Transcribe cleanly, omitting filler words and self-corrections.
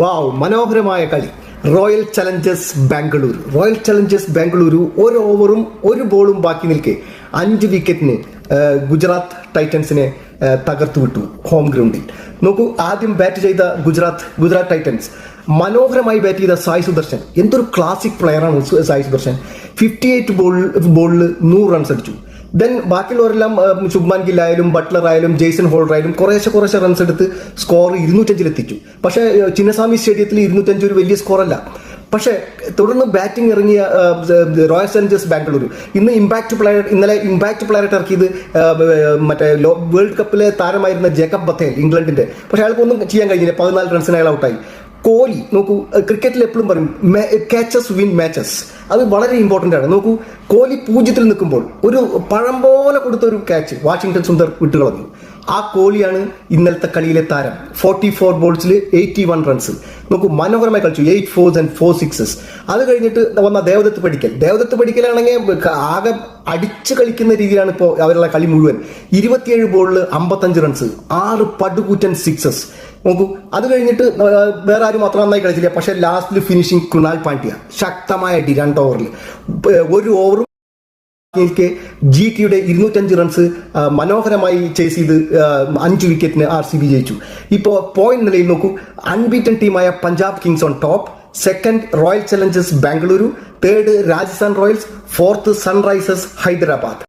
വാവ്, മനോഹരമായ കളി. Royal Challengers Bengaluru ഒരു ഓവറും ഒരു ബോളും ബാക്കി നിൽക്കെ 5 വിക്കറ്റിന് ഗുജറാത്ത് ടൈറ്റൻസിനെ തകർത്തു വിട്ടു ഹോം ഗ്രൗണ്ടിൽ. നോക്കൂ, ആദ്യം ബാറ്റ് ചെയ്ത ഗുജറാത്ത് ടൈറ്റൻസ് മനോഹരമായി ബാറ്റ് ചെയ്ത സായ് സുദർശൻ. എന്തൊരു ക്ലാസിക് പ്ലെയറാണ് സായ് സുദർശൻ. 58 ബോളിൽ 100 റൺസ് അടിച്ചു. ദെൻ ബാക്കിയുള്ളവരെല്ലാം ശുഭ്മാൻ ഗിൽ ആയാലും ബട്ട്ലർ ആയാലും ജെയ്സൺ ഹോൾഡർ ആയാലും കുറേശ്ശെ റൺസ് എടുത്ത് സ്കോർ 205 പക്ഷേ ചിന്നസ്വാമി സ്റ്റേഡിയത്തിൽ 205 ഒരു വലിയ സ്കോറല്ല. പക്ഷേ തുടർന്ന് ബാറ്റിംഗ് ഇറങ്ങിയ റോയൽ ചലഞ്ചേഴ്സ് ബാംഗ്ലൂരു ഇന്നലെ ഇമ്പാക്ട് പ്ലെയറായിട്ട് ഇറക്കിയത് മറ്റേ വേൾഡ് കപ്പിലെ താരമായിരുന്ന ജേക്കബ് ബത്തേൽ, ഇംഗ്ലണ്ടിന്റെ. പക്ഷെ അയാൾക്കൊന്നും ചെയ്യാൻ കഴിഞ്ഞില്ല. 14 റൺസിന് അയാൾ ഔട്ടായി. കോഹ്ലി നോക്കൂ, ക്രിക്കറ്റിൽ എപ്പോഴും പറയും ക്യാച്ചസ് വിൻ മാച്ചസ്. അത് വളരെ ഇമ്പോർട്ടൻ്റ് ആണ്. നോക്കൂ, കോഹ്ലി 0 നിൽക്കുമ്പോൾ ഒരു പഴം പോലെ കൊടുത്ത ഒരു ക്യാച്ച് വാഷിംഗ്ടൺ സുന്ദർ വിട്ടുകളഞ്ഞു. ആ കോഹ്ലിയാണ് ഇന്നലത്തെ കളിയിലെ താരം. 44 ബോൾസിൽ 81 റൺസ്. നോക്കൂ, മനോഹരമായി കളിച്ചു. 8 4s and 4 6s. അത് കഴിഞ്ഞിട്ട് വന്ന ദേവദത്ത് പടിക്കലാണെങ്കിൽ ആകെ അടിച്ച് കളിക്കുന്ന രീതിയിലാണ് ഇപ്പോൾ അവരുടെ കളി മുഴുവൻ. 27 ബോളിൽ 55 റൺസ്, 6 പടുകൂറ്റൻ 6s. നോക്കൂ, അത് കഴിഞ്ഞിട്ട് വേറെ ആരും അത്ര നന്നായി കളിച്ചില്ല. പക്ഷെ ലാസ്റ്റിൽ ഫിനിഷിംഗ് കൃണാൽ പാണ്ഡ്യ ശക്തമായ അടി 2 ഓവറിൽ. ഒരു ഓവറും GTയുടെ 205 റൺസ് മനോഹരമായി ചേസ് ചെയ്ത് 5 വിക്കറ്റിന് RCB ജയിച്ചു. ഇപ്പോൾ പോയിന്റ് നിലയിൽ നോക്കൂ, അൺബീറ്റൻ ടീമായ Punjab Kings on top, second royal Challengers Bengaluru, third Rajasthan Royals, fourth Sunrisers Hyderabad.